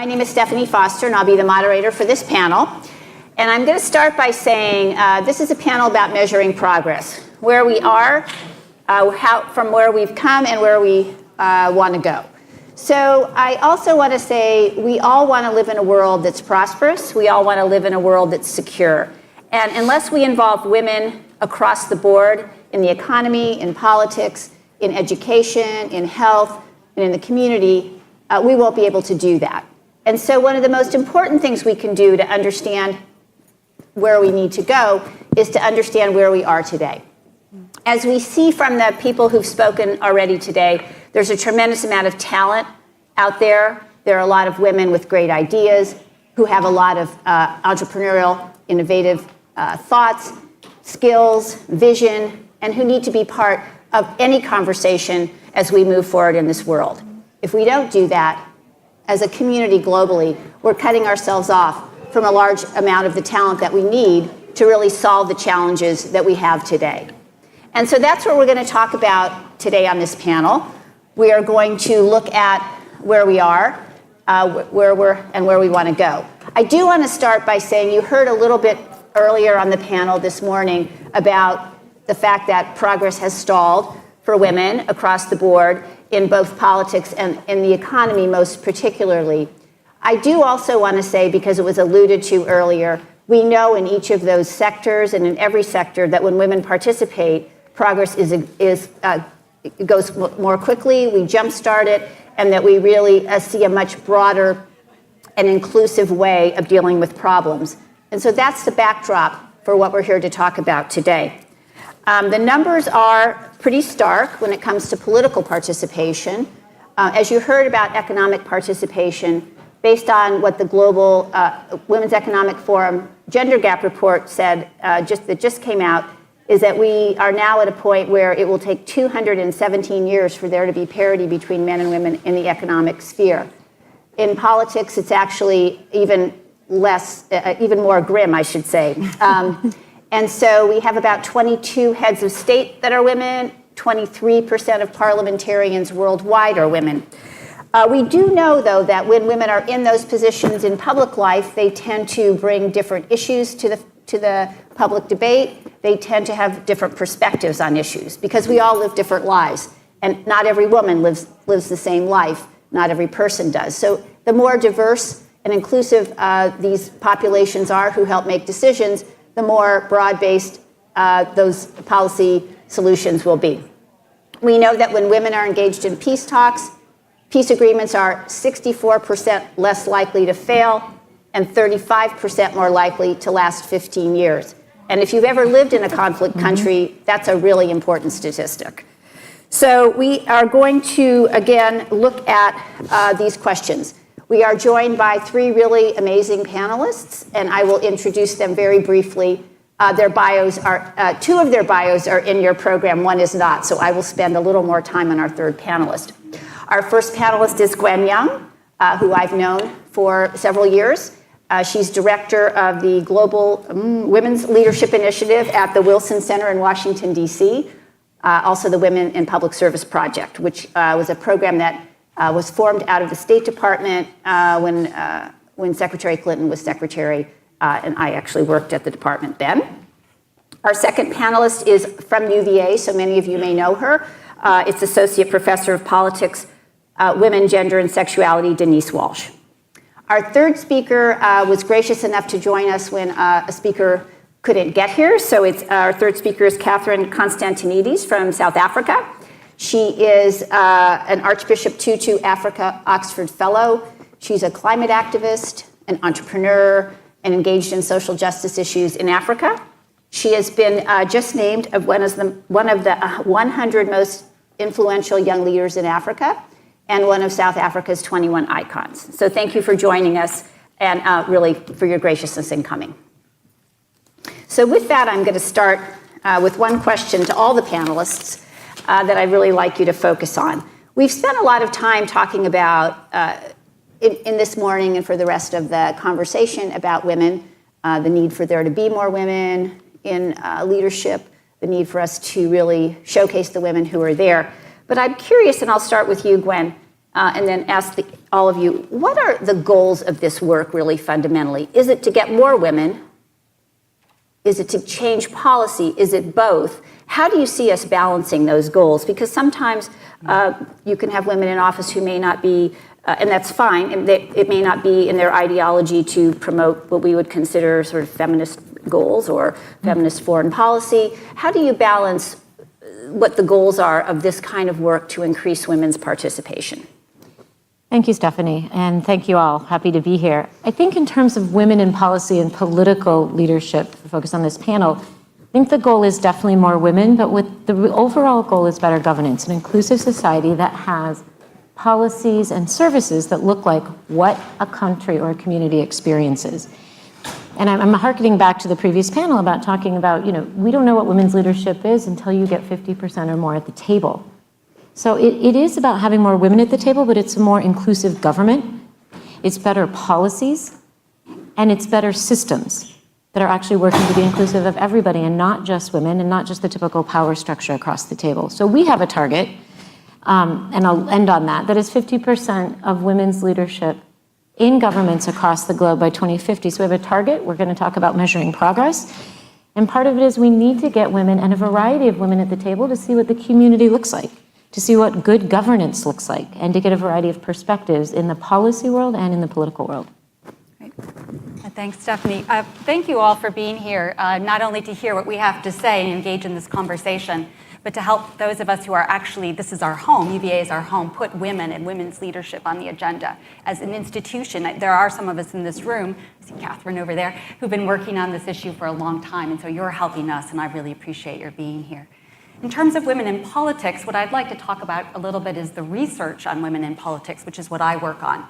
name is Stephenie Foster, and I'll be the moderator for this panel. And I'm going to start by saying this is a panel about measuring progress, where we are, from where we've come and where we want to go. So I also want to say we all want to live in a world that's prosperous. We all want to live in a world that's secure. And unless we involve women across the board in the economy, in politics, in education, in health, and in the community, we won't be able to do that. And so one of the most important things we can do to understand where we need to go is to understand where we are today. As we see from the people who've spoken already today, there's a tremendous amount of talent out there. There are a lot of women with great ideas who have a lot of entrepreneurial, innovative thoughts, skills, vision, and who need to be part of any conversation as we move forward in this world. If we don't do that, as a community globally, we're cutting ourselves off from a large amount of the talent that we need to really solve the challenges that we have today. And so that's what we're going to talk about today on this panel. We are going to look at where we are, where we want to go. I do want to start by saying you heard a little bit earlier on the panel this morning about the fact that progress has stalled for women across the board in both politics and in the economy most particularly. I do also want to say, because it was alluded to earlier, we know in each of those sectors and in every sector that when women participate, progress goes more quickly, we jumpstart it, and that we really see a much broader and inclusive way of dealing with problems. And so that's the backdrop for what we're here to talk about today. The numbers are pretty stark when it comes to political participation. As you heard about economic participation, based on what the Global Women's Economic Forum Gender Gap Report said, that just came out, is that we are now at a point where it will take 217 years for there to be parity between men and women in the economic sphere. In politics, it's actually even more grim, I should say. And so we have about 22 heads of state that are women, 23% of parliamentarians worldwide are women. We do know, though, that when women are in those positions in public life, they tend to bring different issues to the public debate. They tend to have different perspectives on issues because we all live different lives. And not every woman lives the same life. Not every person does. So the more diverse and inclusive these populations are who help make decisions, the more broad-based those policy solutions will be. We know that when women are engaged in peace talks, peace agreements are 64% less likely to fail and 35% more likely to last 15 years. And if you've ever lived in a conflict country, that's a really important statistic. So we are going to, again, look at these questions. We are joined by three really amazing panelists, and I will introduce them very briefly. Their bios are, two of their bios are in your program, one is not, so I will spend a little more time on our third panelist. Our first panelist is Gwen, who I've known for several years. She's director of the Global Women's Leadership Initiative at the Wilson Center in Washington, D.C., also the Women in Public Service Project, which was a program that was formed out of the State Department when Secretary Clinton was secretary, and I actually worked at the department then. Our second panelist is from UVA, so many of you may know her. It's Associate Professor of Politics, Women, Gender, and Sexuality, Denise Walsh. Our third speaker was gracious enough to join us when a speaker couldn't get here, so our third speaker is Catherine Constantinides from South Africa. She is an Archbishop Tutu Africa Oxford Fellow. She's a climate activist, an entrepreneur, and engaged in social justice issues in Africa. She has been just named one of the 100 most influential young leaders in Africa and one of South Africa's 21 icons. So thank you for joining us and really for your graciousness in coming. So with that, I'm going to start with one question to all the panelists that I'd really like you to focus on. We've spent a lot of time talking about, in this morning and for the rest of the conversation, about women, the need for there to be more women in leadership, the need for us to really showcase the women who are there. But I'm curious, and I'll start with you, Gwen. and then ask all of you, what are the goals of this work really fundamentally? Is it to get more women? Is it to change policy? Is it both? How do you see us balancing those goals? Because sometimes you can have women in office who may not be, and that's fine, and it may not be in their ideology to promote what we would consider sort of feminist goals or feminist foreign policy. How do you balance what the goals are of this kind of work to increase women's participation? Thank you, Stephenie, and thank you all. Happy to be here. I think in terms of women in policy and political leadership, focused on this panel, I think the goal is definitely more women, but the overall goal is better governance, an inclusive society that has policies and services that look like what a country or a community experiences. And I'm hearkening back to the previous panel about talking about, we don't know what women's leadership is until you get 50% or more at the table. So it is about having more women at the table, but it's a more inclusive government. It's better policies, and it's better systems that are actually working to be inclusive of everybody and not just women and not just the typical power structure across the table. So we have a target, and I'll end on that is 50% of women's leadership in governments across the globe by 2050. So we have a target. We're going to talk about measuring progress. And part of it is we need to get women and a variety of women at the table to see what the community looks like, to see what good governance looks like, and to get a variety of perspectives in the policy world and in the political world. Great. Thanks, Stephenie. Thank you all for being here, not only to hear what we have to say and engage in this conversation, but to help those of us who are actually, this is our home, UVA is our home, put women and women's leadership on the agenda as an institution. There are some of us in this room, I see Catherine over there, who've been working on this issue for a long time, and so you're helping us, and I really appreciate your being here. In terms of women in politics, what I'd like to talk about a little bit is the research on women in politics, which is what I work on.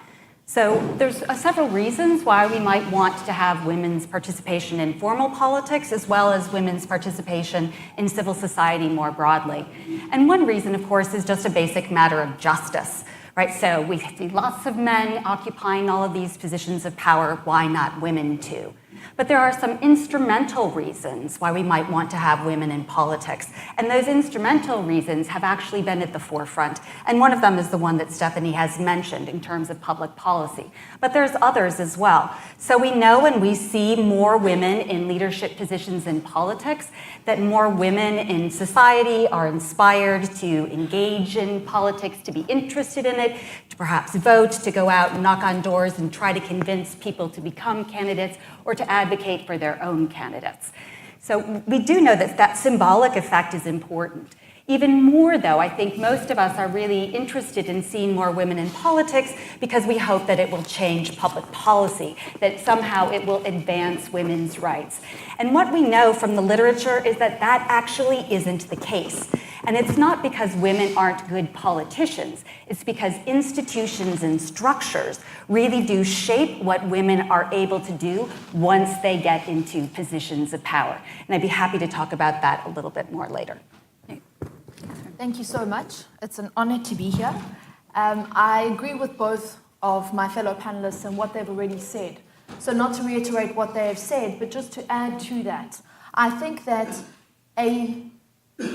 So there's several reasons why we might want to have women's participation in formal politics as well as women's participation in civil society more broadly. And one reason, of course, is just a basic matter of justice, right? So we see lots of men occupying all of these positions of power. Why not women too? But there are some instrumental reasons why we might want to have women in politics. And those instrumental reasons have actually been at the forefront. And one of them is the one that Stephenie has mentioned in terms of public policy. But there's others as well. So we know when we see more women in leadership positions in politics, that more women in society are inspired to engage in politics, to be interested in it, to perhaps vote, to go out and knock on doors and try to convince people to become candidates or to advocate for their own candidates. So we do know that that symbolic effect is important. Even more, though, I think most of us are really interested in seeing more women in politics because we hope that it will change public policy, that somehow it will advance women's rights. And what we know from the literature is that that actually isn't the case. And it's not because women aren't good politicians. It's because institutions and structures really do shape what women are able to do once they get into positions of power. And I'd be happy to talk about that a little bit more later. Thank you so much. It's an honor to be here. I agree with both of my fellow panelists and what they've already said. So not to reiterate what they have said, but just to add to that, I think that a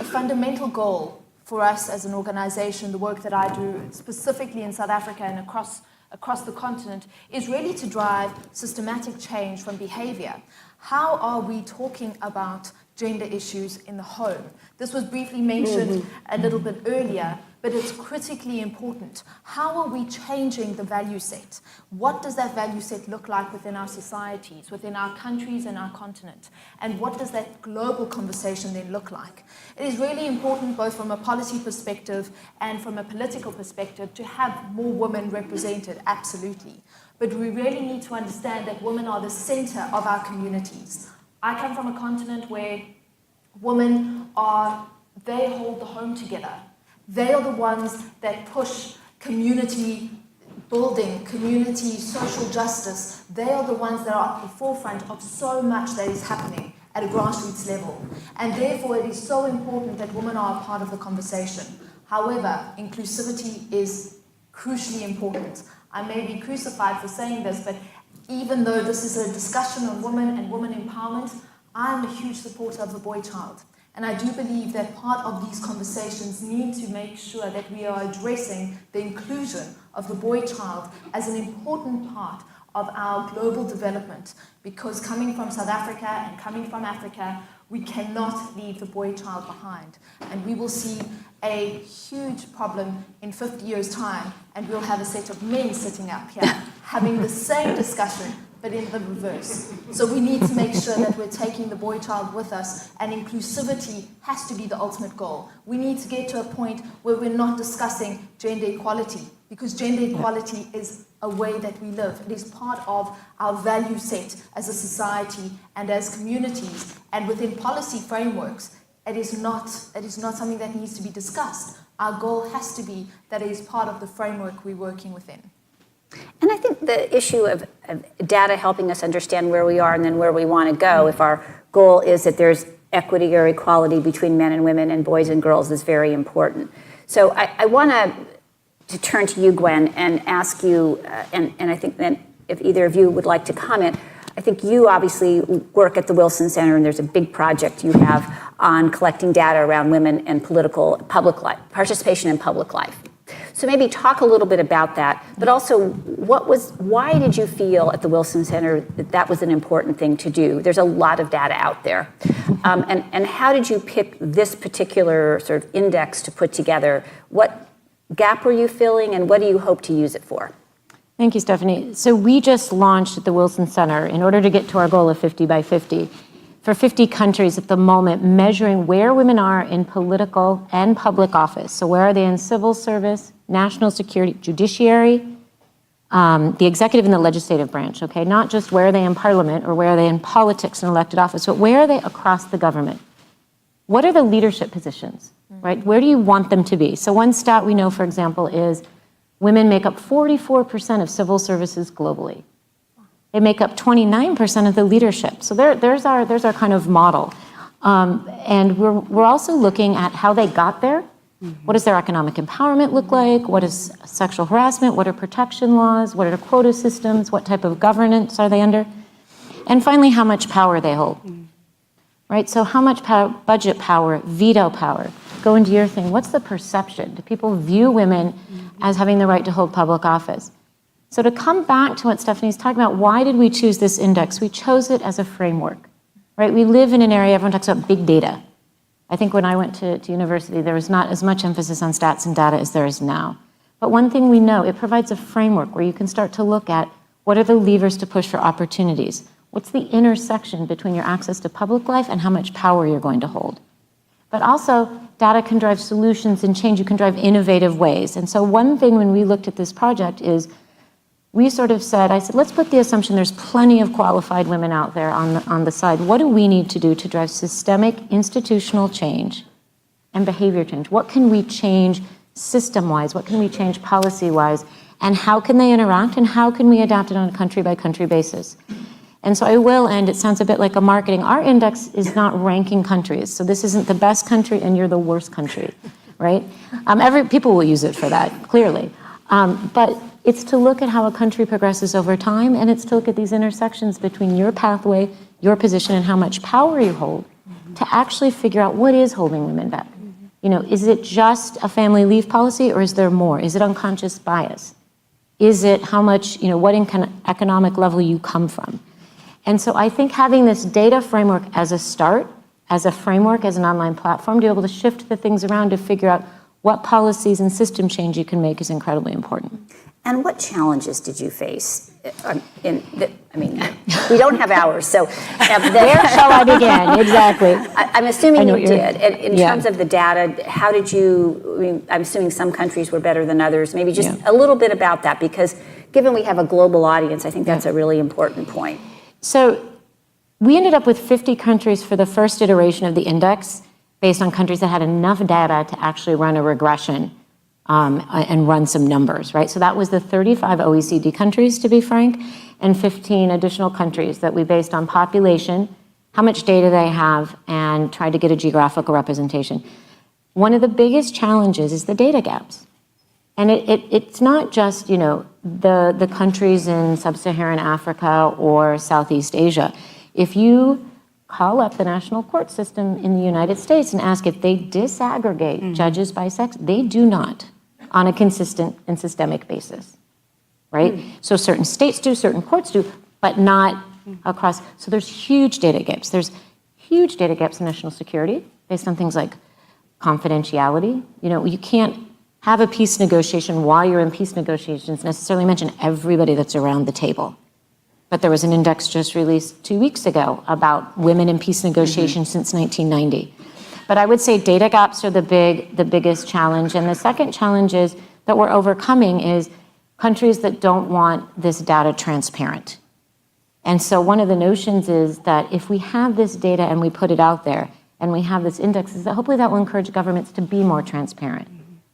fundamental goal for us as an organization, the work that I do specifically in South Africa and across the continent, is really to drive systematic change from behavior. How are we talking about gender issues in the home? This was briefly mentioned a little bit earlier, but it's critically important. How are we changing the value set? What does that value set look like within our societies, within our countries and our continent? And what does that global conversation then look like? It is really important, both from a policy perspective and from a political perspective, to have more women represented, absolutely. But we really need to understand that women are the center of our communities. I come from a continent where women they hold the home together. They are the ones that push community building, community social justice. They are the ones that are at the forefront of so much that is happening at a grassroots level. And therefore, it is so important that women are a part of the conversation. However, inclusivity is crucially important. I may be crucified for saying this, but even though this is a discussion on women and women empowerment, I'm a huge supporter of the boy child. And I do believe that part of these conversations need to make sure that we are addressing the inclusion of the boy child as an important part of our global development, because coming from South Africa and coming from Africa, we cannot leave the boy child behind. And we will see a huge problem in 50 years' time, and we'll have a set of men sitting up here having the same discussion, but in the reverse. So we need to make sure that we're taking the boy child with us, and inclusivity has to be the ultimate goal. We need to get to a point where we're not discussing gender equality, because gender equality is a way that we live. It is part of our value set as a society and as communities, and within policy frameworks. It is not something that needs to be discussed. Our goal has to be that it is part of the framework we're working within. And I think the issue of data helping us understand where we are and then where we want to go, if our goal is that there's equity or equality between men and women and boys and girls, is very important. So I want to turn to you, Gwen, and ask you, and I think that if either of you would like to comment, I think you obviously work at the Wilson Center, and there's a big project you have on collecting data around women and public life, participation in public life. So maybe talk a little bit about that, but also why did you feel at the Wilson Center that that was an important thing to do? There's a lot of data out there. And how did you pick this particular sort of index to put together? What gap were you filling, and what do you hope to use it for? Thank you, Stephenie. So we just launched at the Wilson Center in order to get to our goal of 50 by 50. For 50 countries at the moment, measuring where women are in political and public office. So where are they in civil service, national security, judiciary, the executive and the legislative branch, okay? Not just where are they in parliament or where are they in politics and elected office, but where are they across the government? What are the leadership positions, right? Where do you want them to be? So one stat we know, for example, is women make up 44% of civil services globally. They make up 29% of the leadership. So there's our kind of model. And we're also looking at how they got there. What does their economic empowerment look like? What is sexual harassment? What are protection laws? What are quota systems? What type of governance are they under? And finally, how much power they hold, right? So how much power, budget power, veto power? Go into your thing. What's the perception? Do people view women as having the right to hold public office? So to come back to what Stephenie's talking about, why did we choose this index? We chose it as a framework, right? We live in an area, everyone talks about big data. I think when I went to university, there was not as much emphasis on stats and data as there is now. But one thing we know, it provides a framework where you can start to look at what are the levers to push for opportunities? What's the intersection between your access to public life and how much power you're going to hold? But also, data can drive solutions and change. You can drive innovative ways. And so one thing when we looked at this project is we sort of said, I said, let's put the assumption there's plenty of qualified women out there on the side. What do we need to do to drive systemic institutional change and behavior change? What can we change system-wise? What can we change policy-wise? And how can they interact? And how can we adapt it on a country-by-country basis? And so I will end, it sounds a bit like a marketing. Our index is not ranking countries. So this isn't the best country and you're the worst country, right? People will use it for that, clearly. But it's to look at how a country progresses over time, and it's to look at these intersections between your pathway, your position, and how much power you hold to actually figure out what is holding women back. You know, is it just a family leave policy, or is there more? Is it unconscious bias? Is it how much, what economic level you come from? And so I think having this data framework as a start, as a framework, as an online platform, to be able to shift the things around to figure out what policies and system change you can make is incredibly important. And what challenges did you face? We don't have hours, so where shall I begin? Exactly. I'm assuming you did. In terms of the data, how did you? I'm assuming some countries were better than others. Maybe just a little bit about that, because given we have a global audience, I think that's a really important point. So we ended up with 50 countries for the first iteration of the index, based on countries that had enough data to actually run a regression and run some numbers, right? So that was the 35 OECD countries, to be frank, and 15 additional countries that we based on population, how much data they have, and tried to get a geographical representation. One of the biggest challenges is the data gaps. And it's not just, the countries in sub-Saharan Africa or Southeast Asia. If you call up the national court system in the United States and ask if they disaggregate judges by sex. They do not on a consistent and systemic basis, right? So certain states do, certain courts do, but not across. So there's huge data gaps. There's huge data gaps in national security based on things like confidentiality. You can't have a peace negotiation while you're in peace negotiations necessarily mention everybody that's around the table. But there was an index just released 2 weeks ago about women in peace negotiations since 1990. But I would say data gaps are the biggest challenge. And the second challenge is that we're overcoming is countries that don't want this data transparent. And so one of the notions is that if we have this data and we put it out there and we have this index, is that hopefully that will encourage governments to be more transparent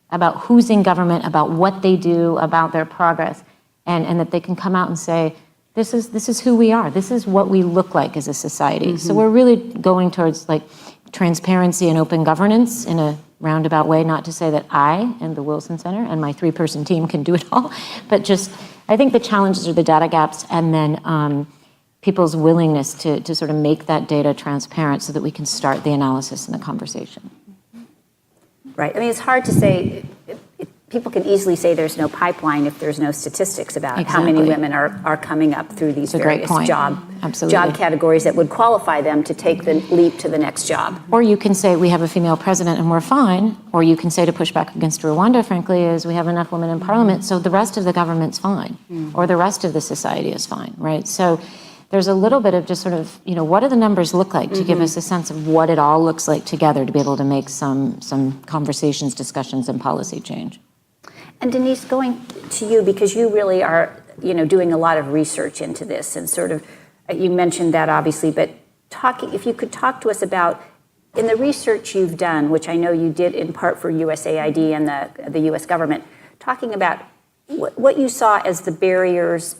about who's in government, about what they do, about their progress, and that they can come out and say, this is who we are. This is what we look like as a society. So we're really going towards like transparency and open governance in a roundabout way, not to say that I and the Wilson Center and my 3-person team can do it all, but just, I think the challenges are the data gaps and then people's willingness to sort of make that data transparent so that we can start the analysis and the conversation. Right. I mean, it's hard to say. People can easily say there's no pipeline if there's no statistics about how many women are coming up through these various job categories that would qualify them to take the leap to the next job. Or you can say we have a female president and we're fine. Or you can say, to push back against Rwanda, frankly, is we have enough women in parliament, so the rest of the government's fine. Or the rest of the society is fine, right? So there's a little bit of just sort of, what do the numbers look like to give us a sense of what it all looks like together to be able to make some conversations, discussions, and policy change. And Denise, going to you, because you really are, doing a lot of research into this and sort of, you mentioned that obviously, but if you could talk to us about, in the research you've done, which I know you did in part for USAID and the US government, talking about what you saw as the barriers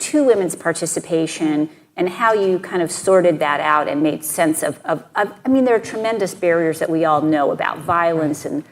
to women's participation and how you kind of sorted that out and made sense of I mean, there are tremendous barriers that we all know about, violence and,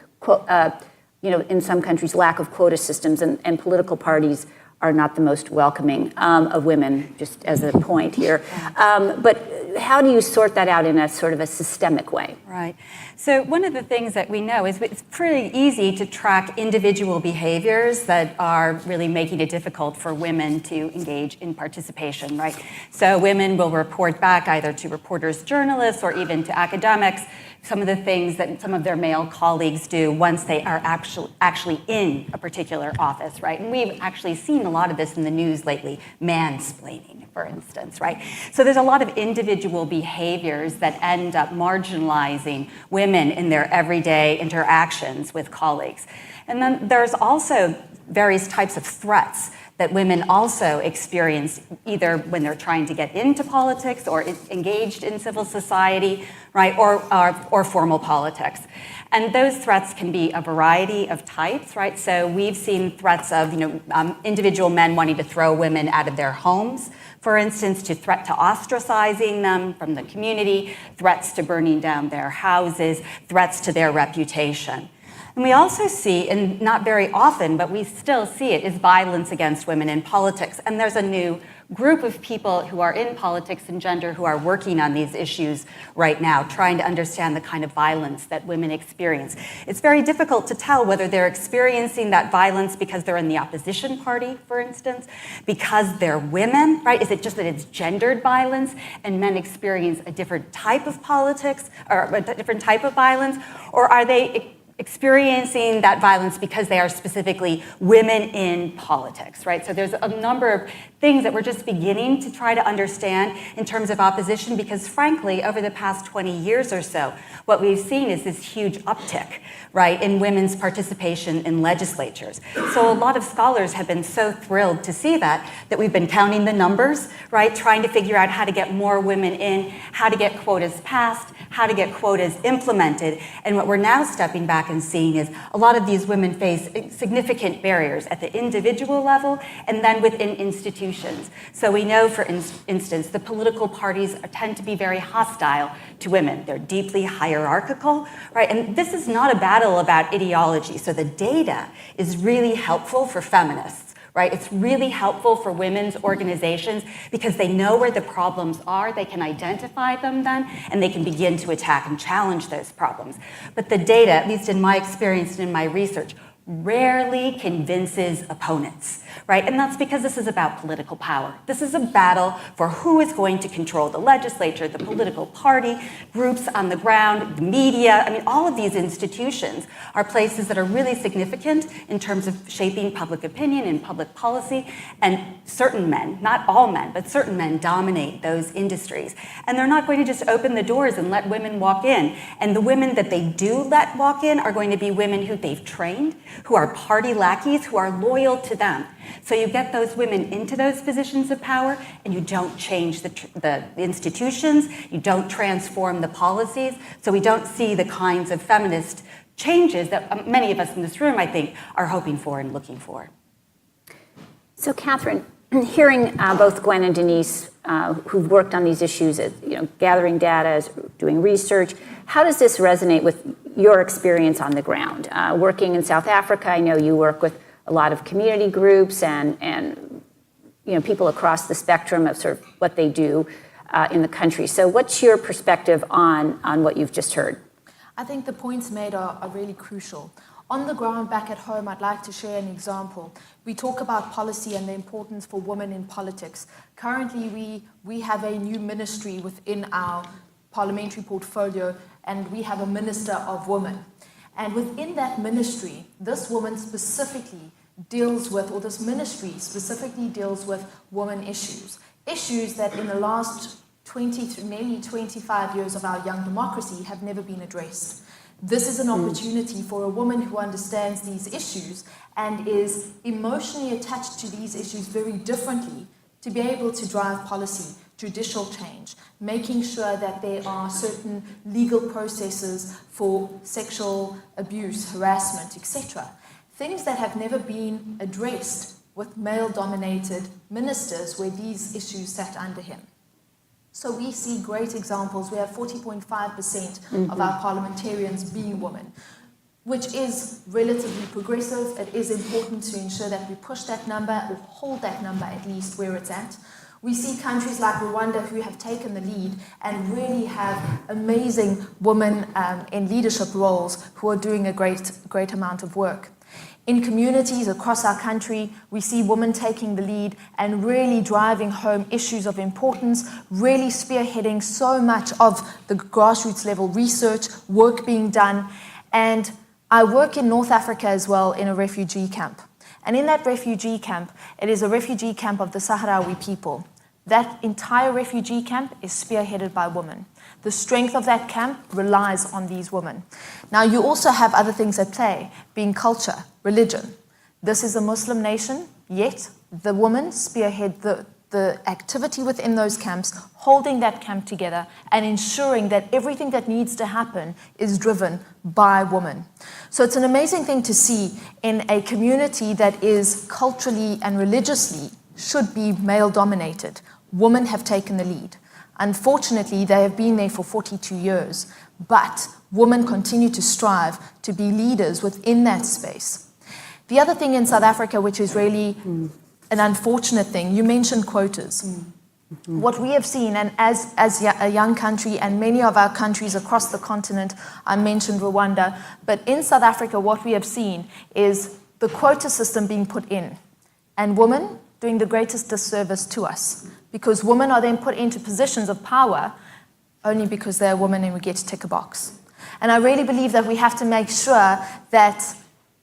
in some countries, lack of quota systems, and political parties are not the most welcoming of women, just as a point here. But how do you sort that out in a sort of a systemic way? Right. So one of the things that we know is it's pretty easy to track individual behaviors that are really making it difficult for women to engage in participation, right? So women will report back either to reporters, journalists, or even to academics some of the things that some of their male colleagues do once they are actually in a particular office, right? And we've actually seen a lot of this in the news lately, mansplaining, for instance, right? So there's a lot of individual behaviors that end up marginalizing women in their everyday interactions with colleagues. And then there's also various types of threats that women also experience either when they're trying to get into politics or engaged in civil society, right, or formal politics. And those threats can be a variety of types, right? So we've seen threats of, individual men wanting to throw women out of their homes, for instance, to threat to ostracizing them from the community, threats to burning down their houses, threats to their reputation. And we also see, and not very often, but we still see it, is violence against women in politics. And there's a new group of people who are in politics and gender who are working on these issues right now, trying to understand the kind of violence that women experience. It's very difficult to tell whether they're experiencing that violence because they're in the opposition party, for instance, because they're women, right? Is it just that it's gendered violence and men experience a different type of politics or a different type of violence? Or are they experiencing that violence because they are specifically women in politics, right? So there's a number of things that we're just beginning to try to understand in terms of opposition, because frankly, over the past 20 years or so, what we've seen is this huge uptick, right, in women's participation in legislatures. So a lot of scholars have been so thrilled to see that we've been counting the numbers, right, trying to figure out how to get more women in, how to get quotas passed, how to get quotas implemented. And what we're now stepping back and seeing is a lot of these women face significant barriers at the individual level and then within institutions. So we know, for instance, the political parties tend to be very hostile to women. They're deeply hierarchical, right? And this is not a battle about ideology. So the data is really helpful for feminists, right? It's really helpful for women's organizations because they know where the problems are, they can identify them then, and they can begin to attack and challenge those problems. But the data, at least in my experience and in my research, rarely convinces opponents, right? And that's because this is about political power. This is a battle for who is going to control the legislature, the political party, groups on the ground, the media. I mean, all of these institutions are places that are really significant in terms of shaping public opinion and public policy. And certain men, not all men, but certain men dominate those industries. And they're not going to just open the doors and let women walk in. And the women that they do let walk in are going to be women who they've trained, who are party lackeys, who are loyal to them. So you get those women into those positions of power, and you don't change the institutions, you don't transform the policies, so we don't see the kinds of feminist changes that many of us in this room, I think, are hoping for and looking for. So, Catherine, hearing both Gwen and Denise, who've worked on these issues, gathering data, doing research, how does this resonate with your experience on the ground? Working in South Africa, I know you work with a lot of community groups and people across the spectrum of sort of what they do in the country. So, what's your perspective on what you've just heard? I think the points made are really crucial. On the ground back at home, I'd like to share an example. We talk about policy and the importance for women in politics. Currently, we have a new ministry within our parliamentary portfolio, and we have a minister of women. And within that ministry, this woman specifically deals with, or this ministry specifically deals with women issues that in the last 20 to nearly 25 years of our young democracy have never been addressed. This is an opportunity for a woman who understands these issues and is emotionally attached to these issues very differently to be able to drive policy, judicial change, making sure that there are certain legal processes for sexual abuse, harassment, etc. Things that have never been addressed with male-dominated ministers where these issues sat under him. So we see great examples. We have 40.5% of our parliamentarians being women, which is relatively progressive. It is important to ensure that we push that number or hold that number at least where it's at. We see countries like Rwanda who have taken the lead and really have amazing women in leadership roles who are doing a great amount of work. In communities across our country, we see women taking the lead and really driving home issues of importance, really spearheading so much of the grassroots level research, work being done. And I work in North Africa as well in a refugee camp. And in that refugee camp, it is a refugee camp of the Sahrawi people. That entire refugee camp is spearheaded by women. The strength of that camp relies on these women. Now, you also have other things at play, being culture, religion. This is a Muslim nation, yet the women spearhead the activity within those camps, holding that camp together and ensuring that everything that needs to happen is driven by women. So it's an amazing thing to see in a community that is culturally and religiously should be male-dominated. Women have taken the lead. Unfortunately, they have been there for 42 years, but women continue to strive to be leaders within that space. The other thing in South Africa, which is really an unfortunate thing, you mentioned quotas. What we have seen, and as a young country, and many of our countries across the continent, I mentioned Rwanda, but in South Africa, what we have seen is the quota system being put in, and women doing the greatest disservice to us, because women are then put into positions of power only because they're women and we get to tick a box. And I really believe that we have to make sure that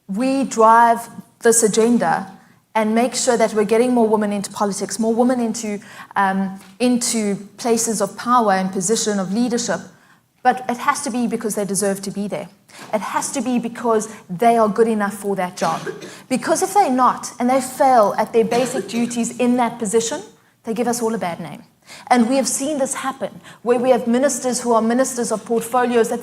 we drive this agenda and make sure that we're getting more women into politics, more women into places of power and position of leadership. But it has to be because they deserve to be there. It has to be because they are good enough for that job. Because if they're not, and they fail at their basic duties in that position, they give us all a bad name. And we have seen this happen, where we have ministers who are ministers of portfolios that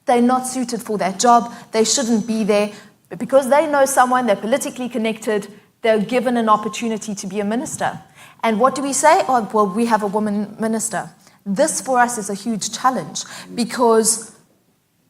they're not suited for that job, they shouldn't be there, but because they know someone, they're politically connected, they're given an opportunity to be a minister. And what do we say? Oh, well, we have a woman minister. This for us is a huge challenge because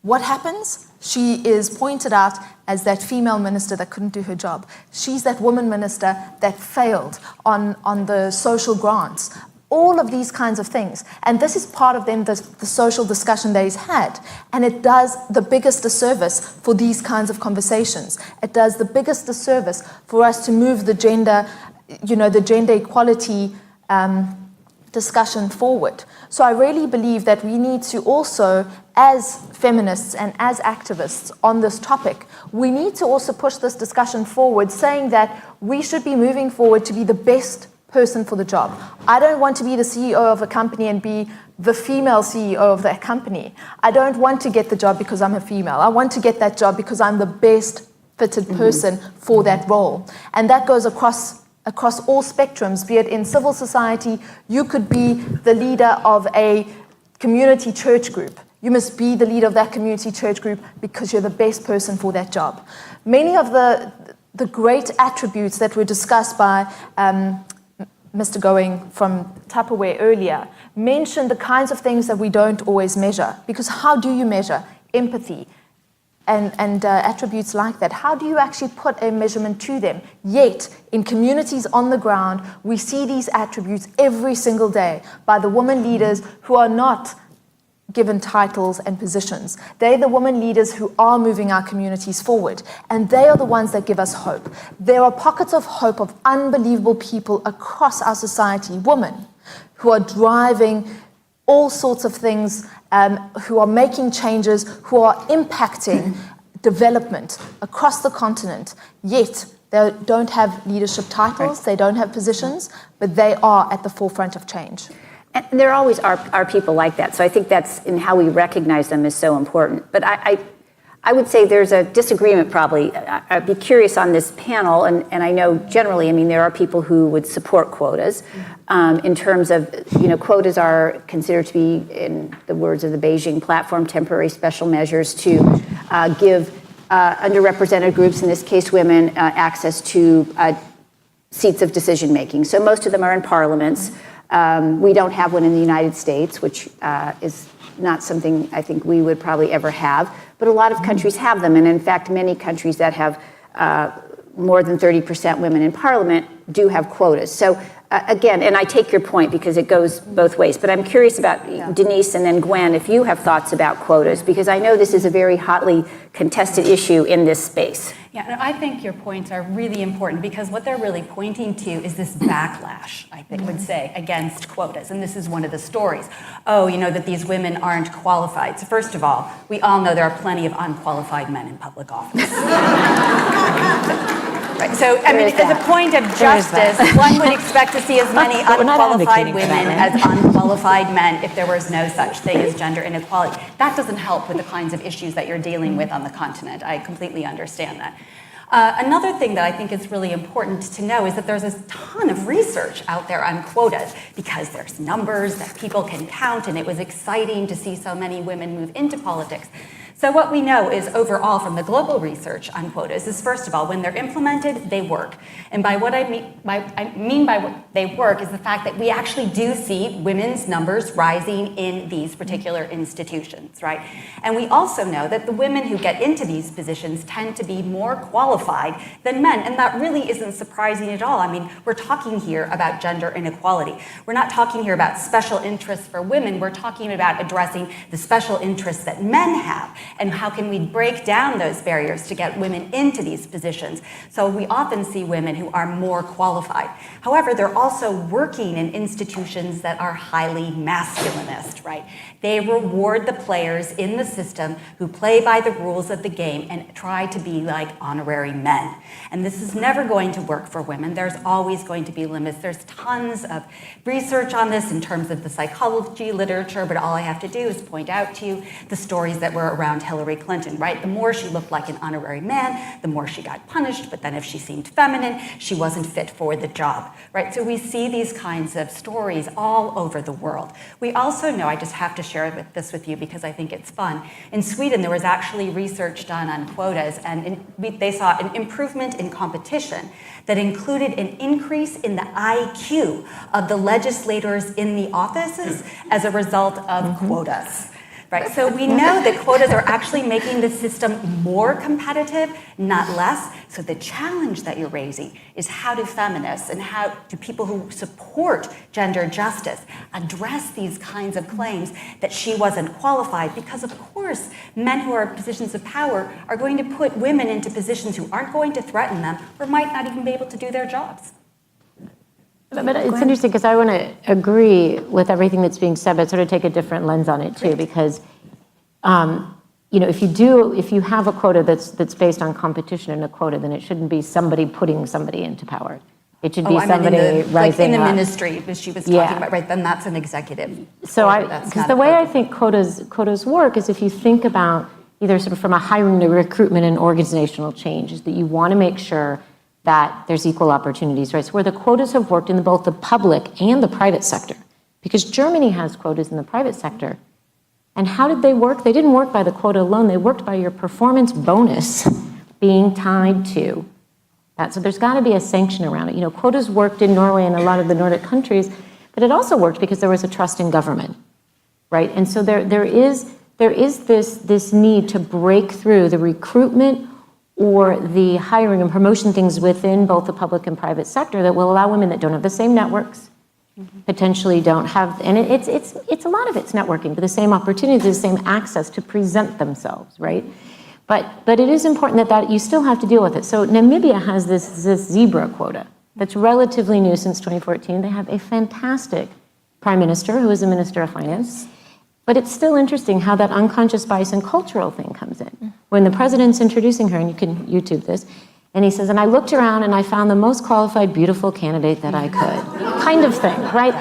what happens? She is pointed out as that female minister that couldn't do her job. She's that woman minister that failed on the social grants. All of these kinds of things. And this is part of then the social discussion that is had. And it does the biggest disservice for these kinds of conversations. It does the biggest disservice for us to move the gender equality discussion forward. So I really believe that we need to also, as feminists and as activists on this topic, we need to also push this discussion forward, saying that we should be moving forward to be the best person for the job. I don't want to be the CEO of a company and be the female CEO of that company. I don't want to get the job because I'm a female. I want to get that job because I'm the best fitted person for that role. And that goes across all spectrums, be it in civil society. You could be the leader of a community church group. You must be the leader of that community church group because you're the best person for that job. Many of the great attributes that were discussed by Mr. Going from Tupperware earlier mentioned the kinds of things that we don't always measure. Because how do you measure empathy and attributes like that? How do you actually put a measurement to them? Yet, in communities on the ground, we see these attributes every single day by the women leaders who are not given titles and positions. They're the women leaders who are moving our communities forward, and they are the ones that give us hope. There are pockets of hope of unbelievable people across our society, women, who are driving all sorts of things, who are making changes, who are impacting development across the continent, yet they don't have leadership titles, they don't have positions, but they are at the forefront of change. And there always are people like that. So I think that's in how we recognize them is so important. But I would say there's a disagreement probably. I'd be curious on this panel, and I know generally, I mean, there are people who would support quotas in terms of, quotas are considered to be, in the words of the Beijing platform, temporary special measures to give underrepresented groups, in this case women, access to seats of decision making. So most of them are in parliaments. We don't have one in the United States, which is not something I think we would probably ever have, but a lot of countries have them. And in fact, many countries that have more than 30% women in parliament do have quotas. So again, and I take your point because it goes both ways, but I'm curious about Denise and then Gwen, if you have thoughts about quotas, because I know this is a very hotly contested issue in this space. Yeah, and I think your points are really important because what they're really pointing to is this backlash, I think, would say, against quotas. And this is one of the stories. Oh, that these women aren't qualified. So first of all, we all know there are plenty of unqualified men in public office. Right. So, I mean, as a point of justice, one would expect to see as many unqualified women as unqualified men if there was no such thing as gender inequality. That doesn't help with the kinds of issues that you're dealing with on the continent. I completely understand that. Another thing that I think is really important to know is that there's a ton of research out there on quotas because there's numbers that people can count, and it was exciting to see so many women move into politics. So what we know is overall from the global research on quotas is, first of all, when they're implemented, they work. And by what I mean by what they work is the fact that we actually do see women's numbers rising in these particular institutions, right? And we also know that the women who get into these positions tend to be more qualified than men. And that really isn't surprising at all. I mean, we're talking here about gender inequality. We're not talking here about special interests for women. We're talking about addressing the special interests that men have. And how can we break down those barriers to get women into these positions? So we often see women who are more qualified. However, they're also working in institutions that are highly masculinist, right? They reward the players in the system who play by the rules of the game and try to be like honorary men. And this is never going to work for women. There's always going to be limits. There's tons of research on this in terms of the psychology literature, but all I have to do is point out to you the stories that were around Hillary Clinton, right? The more she looked like an honorary man, the more she got punished, but then if she seemed feminine, she wasn't fit for the job, right? So we see these kinds of stories all over the world. We also know, I just have to share this with you because I think it's fun. In Sweden, there was actually research done on quotas, and they saw an improvement in competition that included an increase in the IQ of the legislators in the offices as a result of quotas. right? So we know that quotas are actually making the system more competitive, not less. So the challenge that you're raising is how do feminists and how do people who support gender justice address these kinds of claims that she wasn't qualified? Because of course, men who are in positions of power are going to put women into positions who aren't going to threaten them or might not even be able to do their jobs. But it's interesting because I want to agree with everything that's being said, but sort of take a different lens on it too, because if you have a quota that's based on competition and a quota, then it shouldn't be somebody putting somebody into power. It should be somebody rising in the up. ministry, as she was talking about, right? Then that's an executive. So because the way I think quotas work is if you think about either sort of from a hiring to recruitment and organizational change, is that you want to make sure that there's equal opportunities, right? So where the quotas have worked in both the public and the private sector, because Germany has quotas in the private sector. And how did they work? They didn't work by the quota alone. They worked by your performance bonus being tied to that. So there's got to be a sanction around it. Quotas worked in Norway and a lot of the Nordic countries, but it also worked because there was a trust in government, right? And so there is this need to break through the recruitment or the hiring and promotion things within both the public and private sector that will allow women that don't have the same networks, potentially don't have, and it's a lot of it's networking, but the same opportunities, the same access to present themselves, right? But it is important that you still have to deal with it. So Namibia has this zebra quota that's relatively new since 2014. They have a fantastic prime minister who is a minister of finance. But it's still interesting how that unconscious bias and cultural thing comes in. When the president's introducing her, and you can YouTube this, and he says, and I looked around and I found the most qualified, beautiful candidate that I could, kind of thing, right?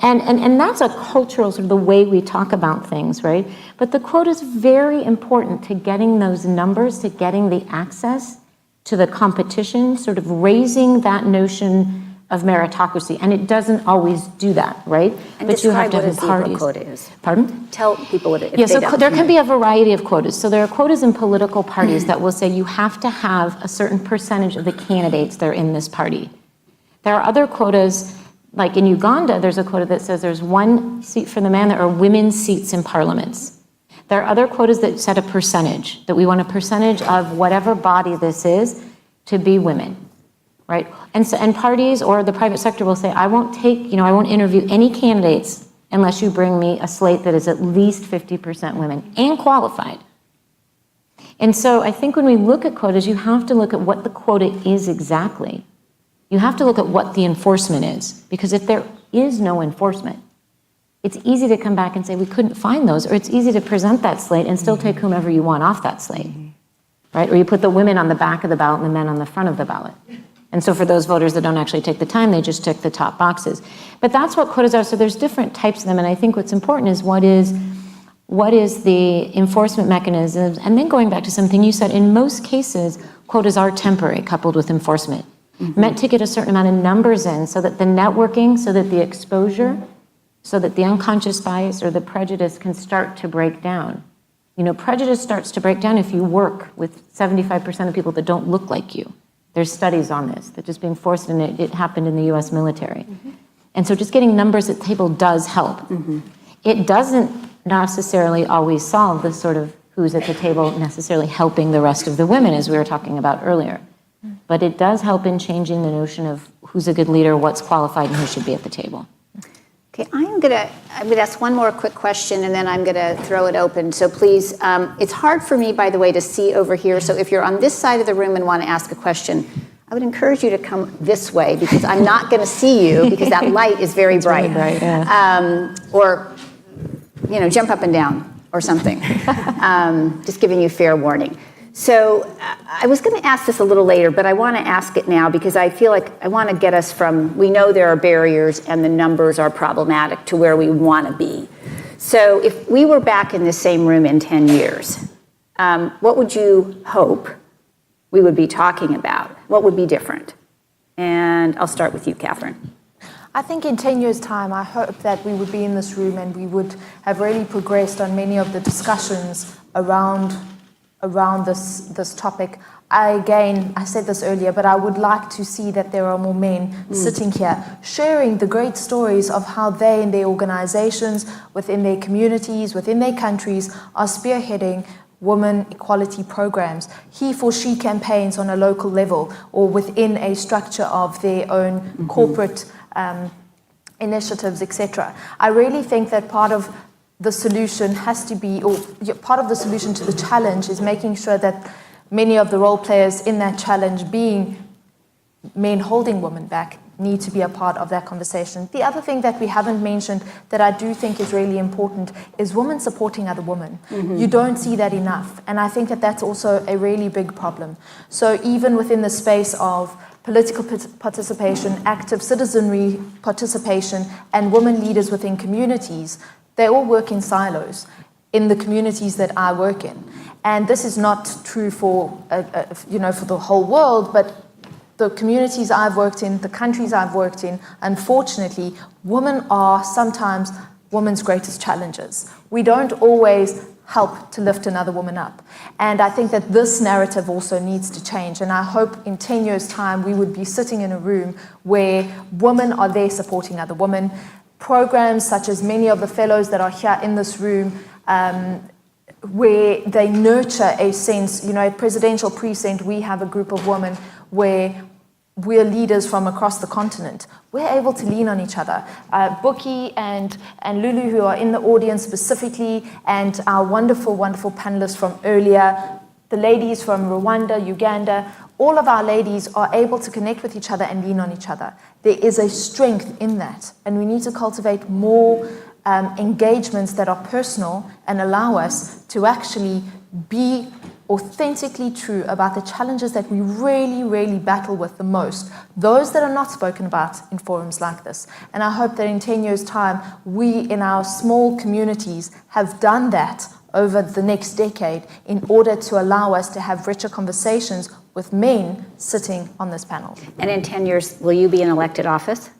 And that's a cultural sort of the way we talk about things, right? But the quote is very important to getting those numbers, to getting the access to the competition, sort of raising that notion of meritocracy, and it doesn't always do that, right? And but you have describe to what a have zebra parties. quota is. Pardon? Tell people what it is. Yeah, so there can be a variety of quotas. So there are quotas in political parties that will say you have to have a certain percentage of the candidates that are in this party. There are other quotas, like in Uganda, there's a quota that says there's one seat for the man, there are women's seats in parliaments. There are other quotas that set a percentage, that we want a percentage of whatever body this is to be women. Right, and parties or the private sector will say, I won't interview any candidates unless you bring me a slate that is at least 50% women and qualified. And so I think when we look at quotas, you have to look at what the quota is exactly. You have to look at what the enforcement is, because if there is no enforcement, it's easy to come back and say we couldn't find those, or it's easy to present that slate and still take whomever you want off that slate, right? Or you put the women on the back of the ballot and the men on the front of the ballot. And so for those voters that don't actually take the time, they just tick the top boxes. But that's what quotas are. So there's different types of them. And I think what's important is what is the enforcement mechanisms? And then going back to something you said, in most cases, quotas are temporary, coupled with enforcement. Meant to get a certain amount of numbers in so that the networking, so that the exposure, so that the unconscious bias or the prejudice can start to break down. Prejudice starts to break down if you work with 75% of people that don't look like you. There's studies on this, that just being forced in it happened in the US military. And so just getting numbers at the table does help. It doesn't necessarily always solve the sort of who's at the table necessarily helping the rest of the women, as we were talking about earlier. But it does help in changing the notion of who's a good leader, what's qualified, and who should be at the table. Okay, I'm gonna ask one more quick question, and then I'm gonna throw it open. So please, it's hard for me, by the way, to see over here. So if you're on this side of the room and want to ask a question, I would encourage you to come this way, because I'm not gonna see you because that light is very bright. Really bright, yeah. Or, jump up and down or something. Just giving you fair warning. So I was going to ask this a little later, but I want to ask it now because I feel like I want to get us from, we know there are barriers and the numbers are problematic, to where we want to be. So if we were back in the same room in 10 years, what would you hope we would be talking about? What would be different? And I'll start with you, Catherine. I think in 10 years' time, I hope that we would be in this room and we would have really progressed on many of the discussions around around this topic. I said this earlier, but I would like to see that there are more men sitting here sharing the great stories of how they in their organizations, within their communities, within their countries are spearheading women equality programs, he for she campaigns on a local level or within a structure of their own corporate initiatives, etc. I really think that part of the solution has to be, or part of the solution to the challenge is making sure that many of the role players in that challenge, being men holding women back, need to be a part of that conversation. The other thing that we haven't mentioned that I do think is really important is women supporting other women. You don't see that enough. And I think that that's also a really big problem. So even within the space of political participation, active citizenry participation, and women leaders within communities, they all work in silos in the communities that I work in. And this is not true for, for the whole world, but the communities I've worked in, the countries I've worked in, unfortunately, women are sometimes women's greatest challenges. We don't always help to lift another woman up. And I think that this narrative also needs to change. And I hope in 10 years' time, we would be sitting in a room where women are there supporting other women. Programs such as many of the fellows that are here in this room, where they nurture a sense, at Presidential Precinct, we have a group of women where we're leaders from across the continent. We're able to lean on each other. Buki and Lulu, who are in the audience specifically, and our wonderful, wonderful panelists from earlier, the ladies from Rwanda, Uganda, all of our ladies are able to connect with each other and lean on each other. There is a strength in that, and we need to cultivate more engagements that are personal and allow us to actually be authentically true about the challenges that we really, really battle with the most, those that are not spoken about in forums like this. And I hope that in 10 years' time, we in our small communities have done that over the next decade in order to allow us to have richer conversations with men sitting on this panel. And in 10 years, will you be in elected office?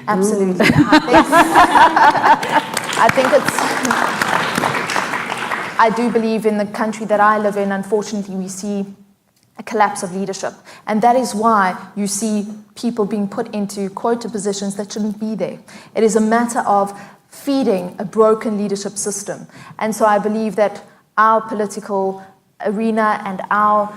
Absolutely. I do believe in the country that I live in, unfortunately, we see a collapse of leadership. And that is why you see people being put into quota positions that shouldn't be there. It is a matter of feeding a broken leadership system. And so I believe that our political arena and our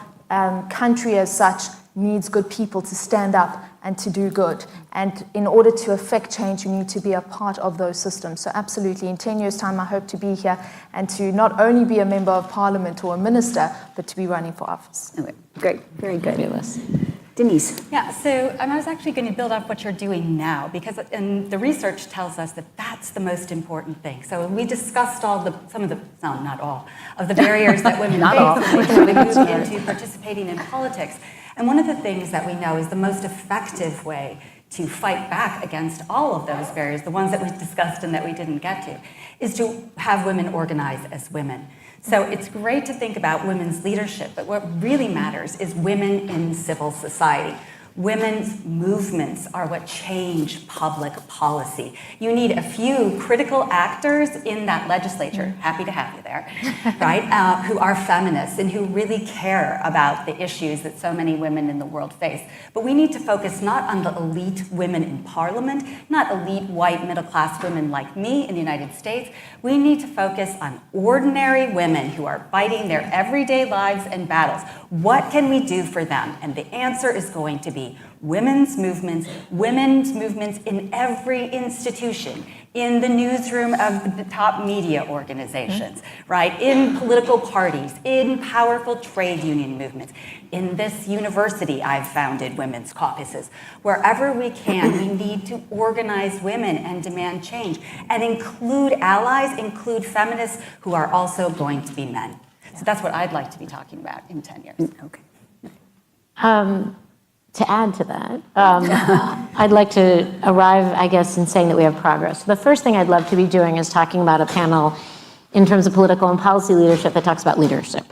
country as such needs good people to stand up and to do good. And in order to affect change, you need to be a part of those systems. So absolutely, in 10 years' time, I hope to be here and to not only be a member of parliament or a minister, but to be running for office. Okay, great, very good. Fabulous. Denise. Yeah, so I was actually going to build off what you're doing now, because the research tells us that that's the most important thing. So we discussed not all, of the barriers that women face when they move into participating in politics. And one of the things that we know is the most effective way to fight back against all of those barriers, the ones that we discussed and that we didn't get to, is to have women organize as women. So it's great to think about women's leadership, but what really matters is women in civil society. Women's movements are what change public policy. You need a few critical actors in that legislature, happy to have you there, right, who are feminists and who really care about the issues that so many women in the world face. But we need to focus not on the elite women in parliament, not elite white middle-class women like me in the United States. We need to focus on ordinary women who are fighting their everyday lives and battles. What can we do for them? And the answer is going to be women's movements in every institution, in the newsroom of the top media organizations, right? In political parties, in powerful trade union movements. In this university, I've founded women's caucuses. Wherever we can, we need to organize women and demand change and include allies, include feminists who are also going to be men. So that's what I'd like to be talking about in 10 years. Okay. To add to that, I'd like to arrive, I guess, in saying that we have progress. So the first thing I'd love to be doing is talking about a panel in terms of political and policy leadership that talks about leadership,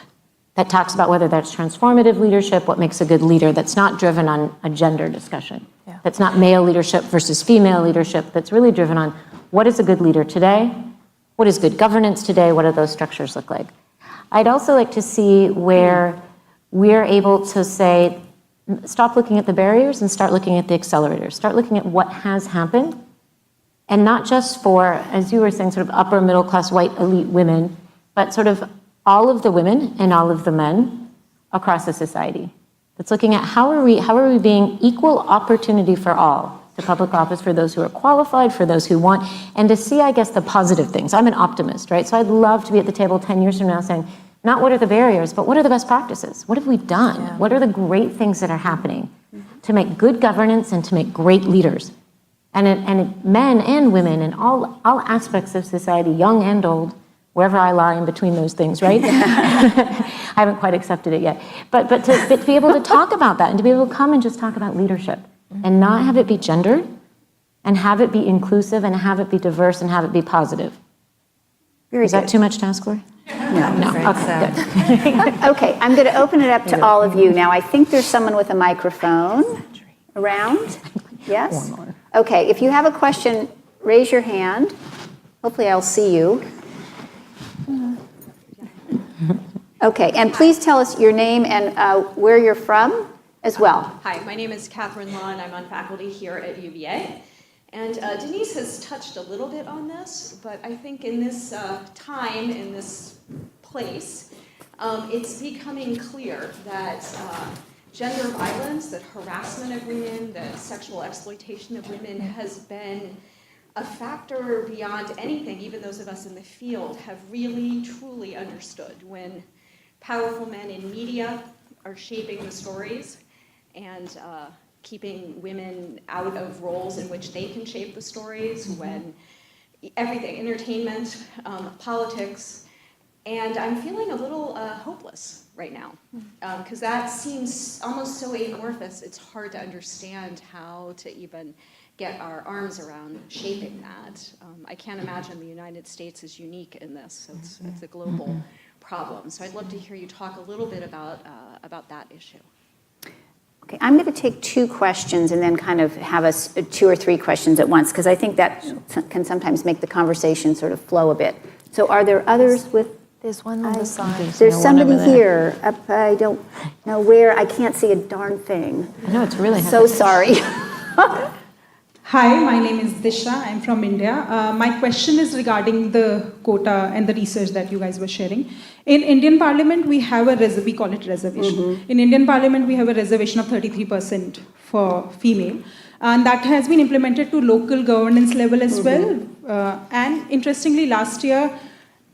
that talks about whether that's transformative leadership, what makes a good leader, that's not driven on a gender discussion, that's not male leadership versus female leadership, that's really driven on what is a good leader today, what is good governance today, what do those structures look like. I'd also like to see where we're able to say, stop looking at the barriers and start looking at the accelerators. Start looking at what has happened, and not just for, as you were saying, sort of upper middle class white elite women, but sort of all of the women and all of the men across the society. That's looking at how are we being equal opportunity for all, to public office for those who are qualified, for those who want, and to see, I guess, the positive things. I'm an optimist, right? So I'd love to be at the table 10 years from now saying, not what are the barriers, but what are the best practices? What have we done? Yeah. What are the great things that are happening to make good governance and to make great leaders? And men and women and all aspects of society, young and old, wherever I lie in between those things, right? I haven't quite accepted it yet. But to be able to talk about that and to be able to come and just talk about leadership and not have it be gendered and have it be inclusive and have it be diverse and have it be positive. Is that too much to ask for? No. Okay, good. Okay, I'm going to open it up to all of you. Now, I think there's someone with a microphone around. Yes? Okay, if you have a question, raise your hand. Hopefully I'll see you. Okay, and please tell us your name and where you're from as well. Hi, my name is Catherine Law, and I'm on faculty here at UVA. And Denise has touched a little bit on this, but I think in this time, in this place, it's becoming clear that gender violence, that harassment of women, that sexual exploitation of women has been a factor beyond anything even those of us in the field have really, truly understood. When powerful men in media are shaping the stories and keeping women out of roles in which they can shape the stories, when everything, entertainment, politics, and I'm feeling a little hopeless right now, because that seems almost so amorphous, it's hard to understand how to even get our arms around shaping that. I can't imagine the United States is unique in this. It's a global problem. So I'd love to hear you talk a little bit about that issue. Okay, I'm going to take two questions and then kind of have us 2 or 3 questions at once, because I think that can sometimes make the conversation sort of flow a bit. So are there others with? There's one on the side. There's somebody here. I don't know where. I can't see a darn thing. I know, it's really so sorry. Hi, my name is Disha. I'm from India. My question is regarding the quota and the research that you guys were sharing. In Indian Parliament, we have we call it reservation. In Indian Parliament, we have a reservation of 33% for female. And that has been implemented to local governance level as well. And interestingly, last year,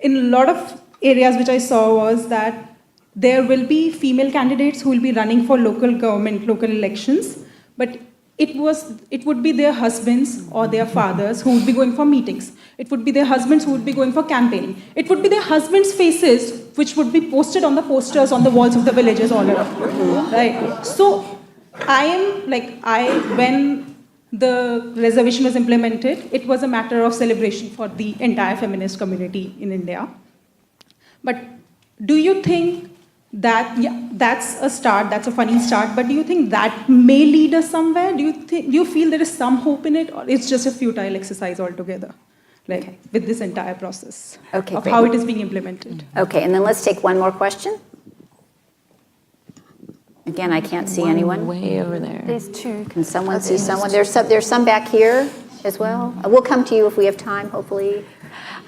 in a lot of areas which I saw was that there will be female candidates who will be running for local government, local elections, but it would be their husbands or their fathers who would be going for meetings. It would be their husbands who would be going for campaigning. It would be their husbands' faces which would be posted on the posters on the walls of the villages all around. Right? So when the reservation was implemented, it was a matter of celebration for the entire feminist community in India. But do you think that, that's a start, that's a funny start, but do you think that may lead us somewhere? Do you feel there is some hope in it, or it's just a futile exercise altogether, with this entire process of great. How it is being implemented? Okay, and then let's take one more question. Again, I can't see anyone. Way over there. There's 2. Can someone see someone? There's some back here as well. We'll come to you if we have time, hopefully.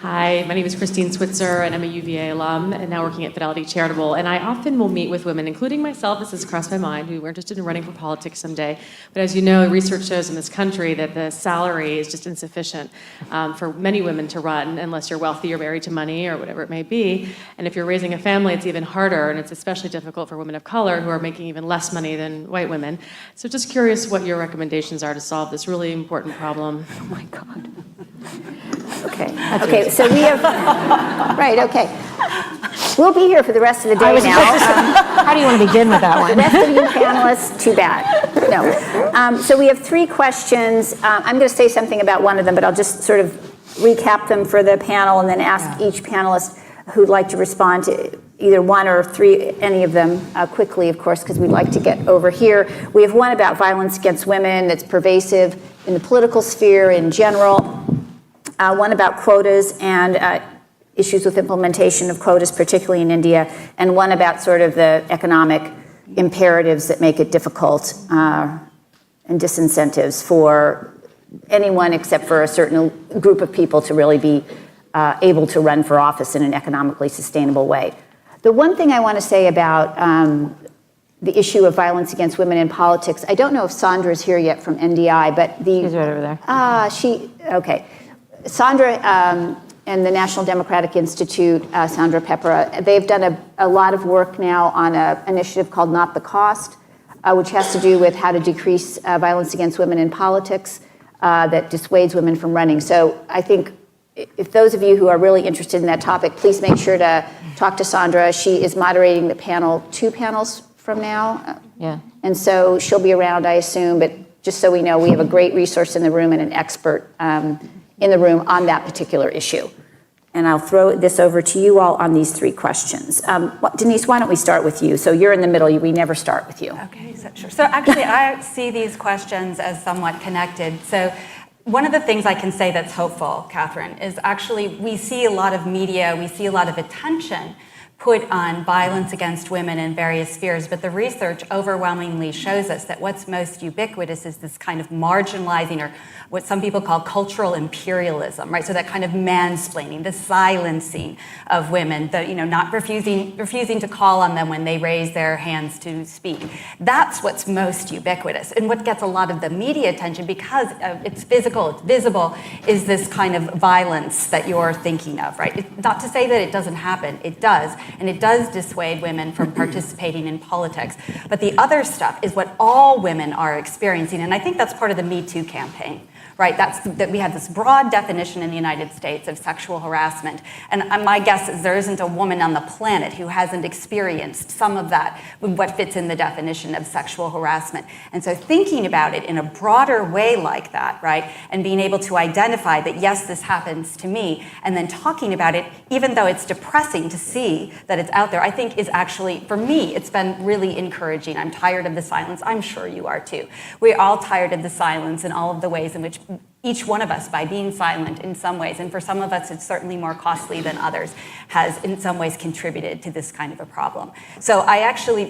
Hi, my name is Christine Switzer, and I'm a UVA alum, and now working at Fidelity Charitable. And I often will meet with women, including myself, this has crossed my mind, who are interested in running for politics someday. But as you know, research shows in this country that the salary is just insufficient for many women to run, unless you're wealthy or married to money or whatever it may be. And if you're raising a family, it's even harder, and it's especially difficult for women of color who are making even less money than white women. So just curious what your recommendations are to solve this really important problem. Oh my God. Okay, so we have, right, okay. We'll be here for the rest of the day now. How do you want to begin with that one? The rest of you panelists, too bad. No. So we have 3 questions. I'm going to say something about one of them, but I'll just sort of recap them for the panel and then ask each panelist who'd like to respond to either 1 or 3, any of them quickly, of course, because we'd like to get over here. We have one about violence against women that's pervasive in the political sphere in general. One about quotas, and issues with implementation of quotas, particularly in India, and one about sort of the economic imperatives that make it difficult and disincentives for anyone except for a certain group of people to really be able to run for office in an economically sustainable way. The one thing I want to say about the issue of violence against women in politics, I don't know if Sandra is here yet from NDI, but She's right over there. Okay. Sandra and the National Democratic Institute, Sandra Pepera, they've done a lot of work now on an initiative called Not the Cost, which has to do with how to decrease violence against women in politics that dissuades women from running. So I think if those of you who are really interested in that topic, please make sure to talk to Sandra. She is moderating the panel, 2 panels from now. Yeah. And so she'll be around, I assume, but just so we know, we have a great resource in the room and an expert in the room on that particular issue. And I'll throw this over to you all on these 3 questions. Denise, why don't we start with you? So you're in the middle, we never start with you. Okay, sure. So actually, I see these questions as somewhat connected. So one of the things I can say that's hopeful, Catherine, is actually we see a lot of media, we see a lot of attention put on violence against women in various spheres, but the research overwhelmingly shows us that what's most ubiquitous is this kind of marginalizing, or what some people call cultural imperialism, right? So that kind of mansplaining, the silencing of women, the not refusing to call on them when they raise their hands to speak. That's what's most ubiquitous, and what gets a lot of the media attention because it's physical, it's visible, is this kind of violence that you're thinking of, right? Not to say that it doesn't happen, it does. And it does dissuade women from participating in politics. But the other stuff is what all women are experiencing. And I think that's part of the Me Too campaign, right? That we have this broad definition in the United States of sexual harassment. And my guess is there isn't a woman on the planet who hasn't experienced some of that, what fits in the definition of sexual harassment. And so thinking about it in a broader way like that, right? And being able to identify that, yes, this happens to me, and then talking about it, even though it's depressing to see that it's out there, I think is actually, for me, it's been really encouraging. I'm tired of the silence. I'm sure you are too. We're all tired of the silence and all of the ways in which each one of us, by being silent in some ways, and for some of us it's certainly more costly than others, has in some ways contributed to this kind of a problem. So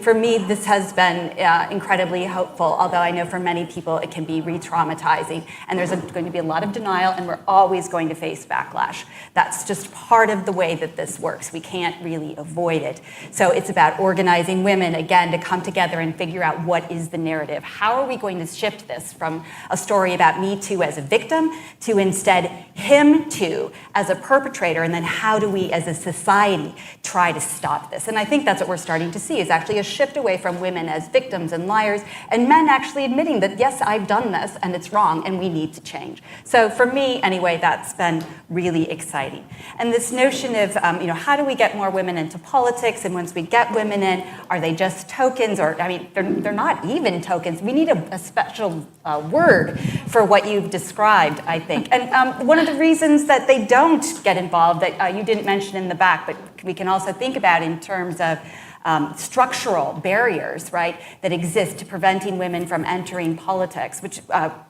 for me, this has been incredibly hopeful, although I know for many people it can be re-traumatizing, and there's going to be a lot of denial, and we're always going to face backlash. That's just part of the way that this works. We can't really avoid it. So it's about organizing women, again, to come together and figure out what is the narrative. How are we going to shift this from a story about Me Too as a victim to instead him too as a perpetrator, and then how do we as a society try to stop this? And I think that's what we're starting to see, is actually a shift away from women as victims and liars, and men actually admitting that, yes, I've done this and it's wrong and we need to change. So for me, anyway, that's been really exciting. And this notion of, how do we get more women into politics? And once we get women in, are they just tokens? Or, they're not even tokens. We need a special word for what you've described, I think. And one of the reasons that they don't get involved, that you didn't mention in the back, but we can also think about in terms of structural barriers, right, that exist to preventing women from entering politics, which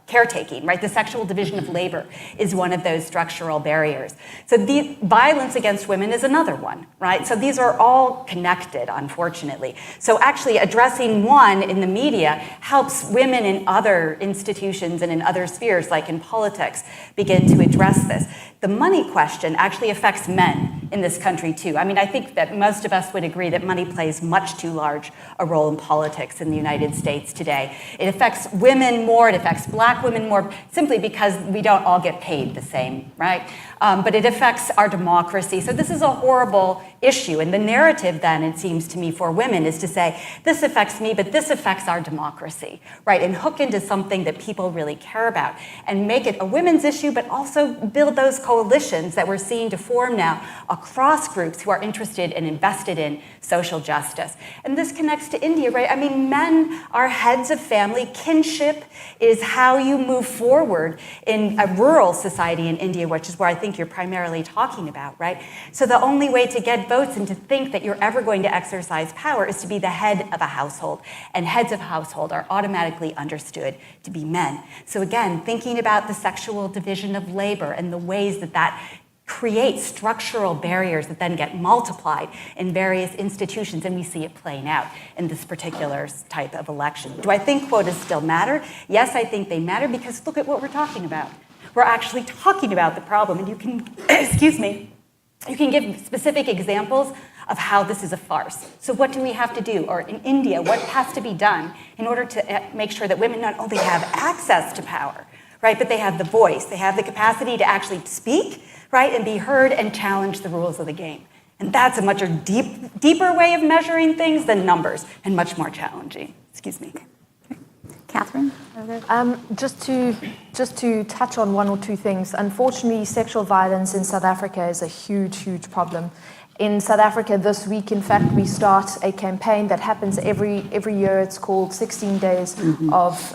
caretaking, right, the sexual division of labor is one of those structural barriers. So the violence against women is another one, right? So these are all connected, unfortunately. So actually addressing one in the media helps women in other institutions and in other spheres, like in politics, begin to address this. The money question actually affects men in this country too. I think that most of us would agree that money plays much too large a role in politics in the United States today. It affects women more, it affects black women more, simply because we don't all get paid the same, right? But it affects our democracy. So this is a horrible issue. And the narrative then, it seems to me, for women is to say, this affects me, but this affects our democracy, right? And hook into something that people really care about and make it a women's issue, but also build those coalitions that we're seeing to form now across groups who are interested and invested in social justice. And this connects to India, right? Men are heads of family. Kinship is how you move forward in a rural society in India, which is where I think you're primarily talking about, right? So the only way to get votes and to think that you're ever going to exercise power is to be the head of a household. And heads of household are automatically understood to be men. So again, thinking about the sexual division of labor and the ways that that create structural barriers that then get multiplied in various institutions, and we see it playing out in this particular type of election. Do I think quotas still matter? Yes, I think they matter, because look at what we're talking about. We're actually talking about the problem, and you can, excuse me, you can give specific examples of how this is a farce. So what do we have to do? Or in India, what has to be done in order to make sure that women not only have access to power, right, but they have the voice, they have the capacity to actually speak, right, and be heard and challenge the rules of the game. And that's a much deeper way of measuring things than numbers, and much more challenging. Excuse me. Catherine? Just to touch on one or two things. Unfortunately, sexual violence in South Africa is a huge, huge problem. In South Africa this week, in fact, we start a campaign that happens every year. It's called 16 Days of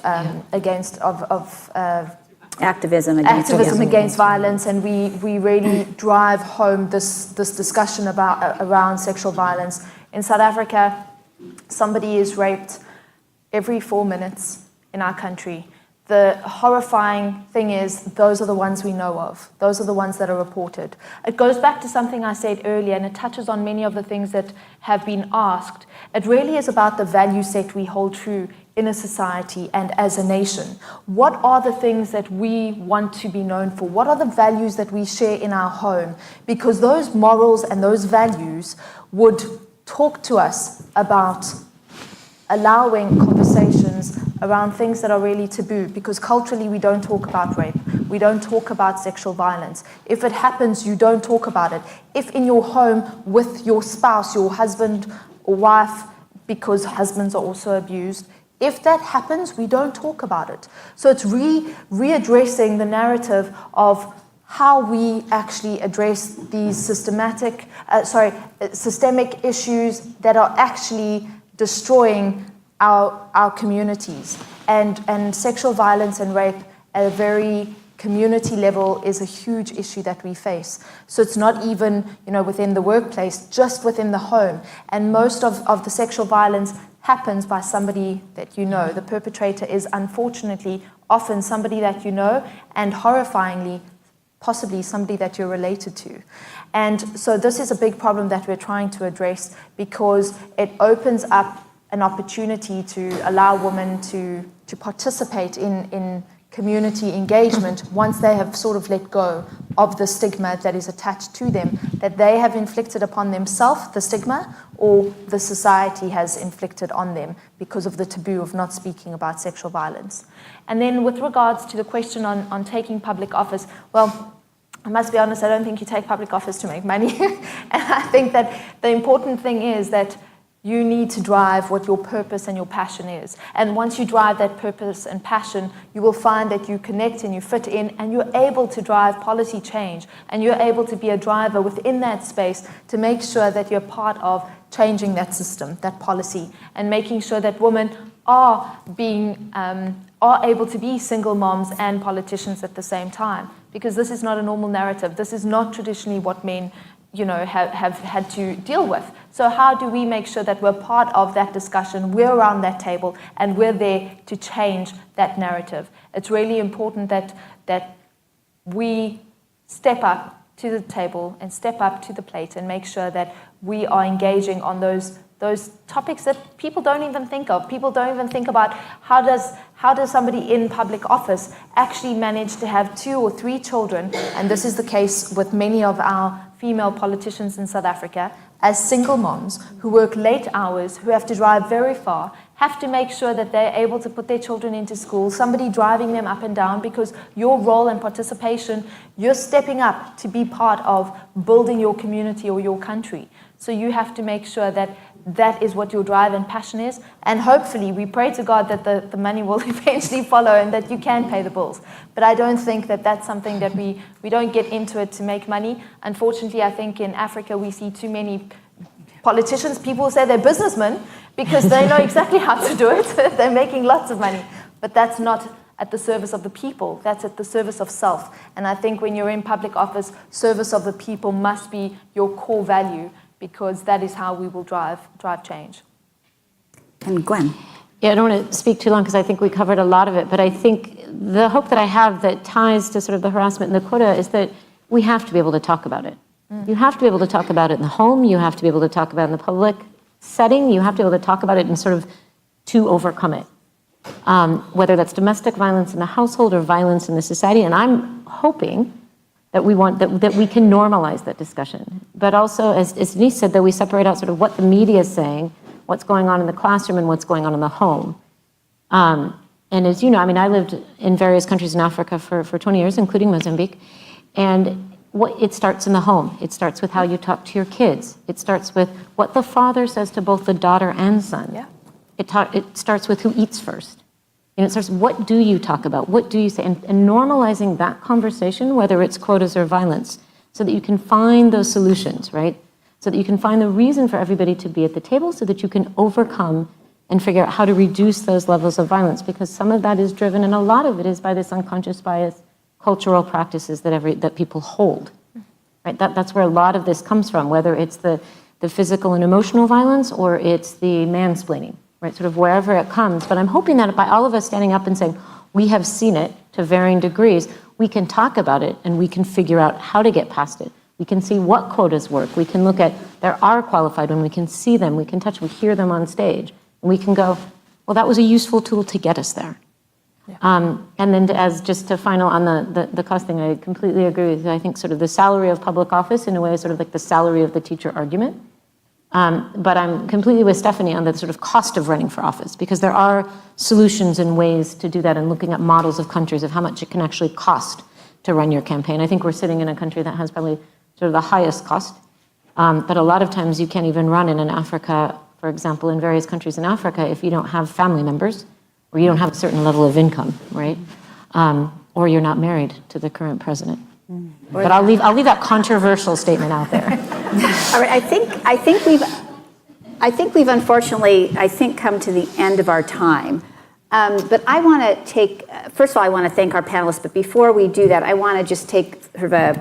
Activism against violence, and we really drive home this discussion around sexual violence. In South Africa, somebody is raped every 4 minutes in our country. The horrifying thing is those are the ones we know of. Those are the ones that are reported. It goes back to something I said earlier, and it touches on many of the things that have been asked. It really is about the value set we hold true in a society and as a nation. What are the things that we want to be known for? What are the values that we share in our home? Because those morals and those values would talk to us about allowing conversations around things that are really taboo, because culturally we don't talk about rape, we don't talk about sexual violence. If it happens, you don't talk about it. If in your home with your spouse, your husband or wife, because husbands are also abused, if that happens, we don't talk about it. So it's readdressing the narrative of how we actually address these systemic issues that are actually destroying our communities. And sexual violence and rape at a very community level is a huge issue that we face. So it's not even, within the workplace, just within the home. And most of the sexual violence happens by somebody that you know. The perpetrator is unfortunately often somebody that you know, and horrifyingly, possibly somebody that you're related to. And so this is a big problem that we're trying to address, because it opens up an opportunity to allow women to participate in community engagement once they have sort of let go of the stigma that is attached to them, that they have inflicted upon themselves, the stigma, or the society has inflicted on them because of the taboo of not speaking about sexual violence. And then with regards to the question on taking public office, well, I must be honest, I don't think you take public office to make money. And I think that the important thing is that you need to drive what your purpose and your passion is. And once you drive that purpose and passion, you will find that you connect and you fit in, and you're able to drive policy change, and you're able to be a driver within that space to make sure that you're part of changing that system, that policy, and making sure that women are able to be single moms and politicians at the same time. Because this is not a normal narrative. This is not traditionally what men have had to deal with. So how do we make sure that we're part of that discussion, we're around that table, and we're there to change that narrative? It's really important that we step up to the table and step up to the plate and make sure that we are engaging on those topics that people don't even think of. People don't even think about how does somebody in public office actually manage to have 2 or 3 children, and this is the case with many of our female politicians in South Africa, as single moms who work late hours, who have to drive very far, have to make sure that they're able to put their children into school, somebody driving them up and down, because your role and participation, you're stepping up to be part of building your community or your country. So you have to make sure that that is what your drive and passion is. And hopefully, we pray to God that the money will eventually follow and that you can pay the bills. But I don't think that that's something that we don't get into it to make money. Unfortunately, I think in Africa, we see too many politicians. People say they're businessmen because they know exactly how to do it. They're making lots of money. But that's not at the service of the people. That's at the service of self. And I think when you're in public office, service of the people must be your core value, because that is how we will drive change. And Gwen. Yeah, I don't want to speak too long because I think we covered a lot of it, but I think the hope that I have that ties to sort of the harassment and the quota is that we have to be able to talk about it. You have to be able to talk about it in the home. You have to be able to talk about it in the public setting. You have to be able to talk about it and sort of to overcome it. Whether that's domestic violence in the household or violence in the society. And I'm hoping that that we can normalize that discussion. But also, as Denise said, that we separate out sort of what the media is saying, what's going on in the classroom and what's going on in the home. And as you know, I mean, I lived in various countries in Africa for 20 years, including Mozambique. And it starts in the home. It starts with how you talk to your kids. It starts with what the father says to both the daughter and son. Yeah. It starts with who eats first. And it starts, what do you talk about? What do you say? And normalizing that conversation, whether it's quotas or violence, so that you can find those solutions, right? So that you can find the reason for everybody to be at the table so that you can overcome and figure out how to reduce those levels of violence, because some of that is driven, and a lot of it is by this unconscious bias, cultural practices that people hold, right? That's where a lot of this comes from, whether it's the physical and emotional violence or it's the mansplaining, right? Sort of wherever it comes. But I'm hoping that by all of us standing up and saying, we have seen it to varying degrees, we can talk about it and we can figure out how to get past it. We can see what quotas work. We can look at, there are qualified when we can see them, we can touch, we hear them on stage, and we can go, well, that was a useful tool to get us there. Yeah. And then just to final on the cost thing, I completely agree with you. I think sort of the salary of public office in a way is sort of like the salary of the teacher argument. But I'm completely with Stephenie on the sort of cost of running for office, because there are solutions and ways to do that, and looking at models of countries of how much it can actually cost to run your campaign. I think we're sitting in a country that has probably sort of the highest cost. But a lot of times you can't even run in Africa, for example, in various countries in Africa, if you don't have family members, or you don't have a certain level of income, right? Or you're not married to the current president. But I'll leave that controversial statement out there. All right, I think we've unfortunately, come to the end of our time. But I want to first of all, I want to thank our panelists. But before we do that, I want to just take sort of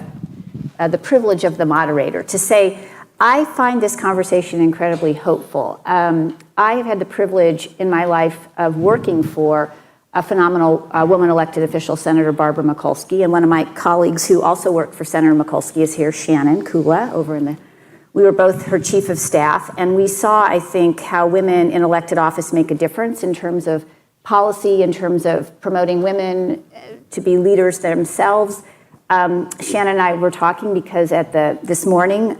the privilege of the moderator to say, I find this conversation incredibly hopeful. I have had the privilege in my life of working for a phenomenal woman elected official, Senator Barbara Mikulski, and one of my colleagues who also worked for Senator Mikulski is here, Shannon Kula, we were both her chief of staff, and we saw, I think, how women in elected office make a difference in terms of policy, in terms of promoting women to be leaders themselves. Shannon and I were talking because this morning,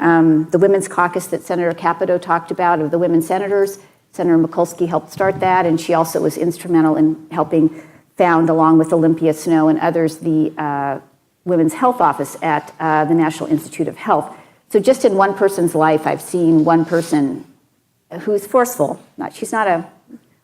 the Women's Caucus that Senator Capito talked about of the women senators, Senator Mikulski helped start that, and she also was instrumental in helping found, along with Olympia Snow and others, the Women's Health Office at the National Institute of Health. So just in one person's life, I've seen one person who's forceful. She's not a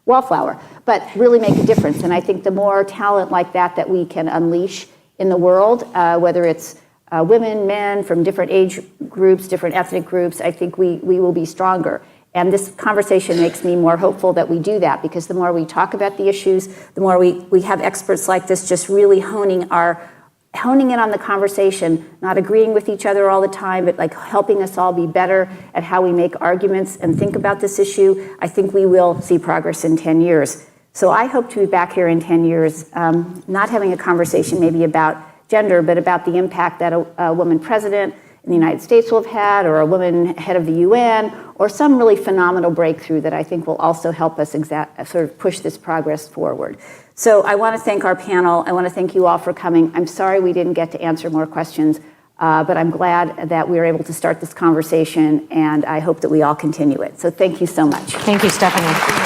wallflower, but really make a difference. And I think the more talent like that we can unleash in the world, whether it's women, men from different age groups, different ethnic groups, I think we will be stronger. And this conversation makes me more hopeful that we do that, because the more we talk about the issues, the more we have experts like this just really honing in on the conversation, not agreeing with each other all the time, but like helping us all be better at how we make arguments and think about this issue. I think we will see progress in 10 years. So I hope to be back here in 10 years, not having a conversation maybe about gender, but about the impact that a woman president in the United States will have had, or a woman head of the UN, or some really phenomenal breakthrough that I think will also help us sort of push this progress forward. So I want to thank our panel. I want to thank you all for coming. I'm sorry we didn't get to answer more questions, but I'm glad that we were able to start this conversation, and I hope that we all continue it. So thank you so much. Thank you, Stephenie.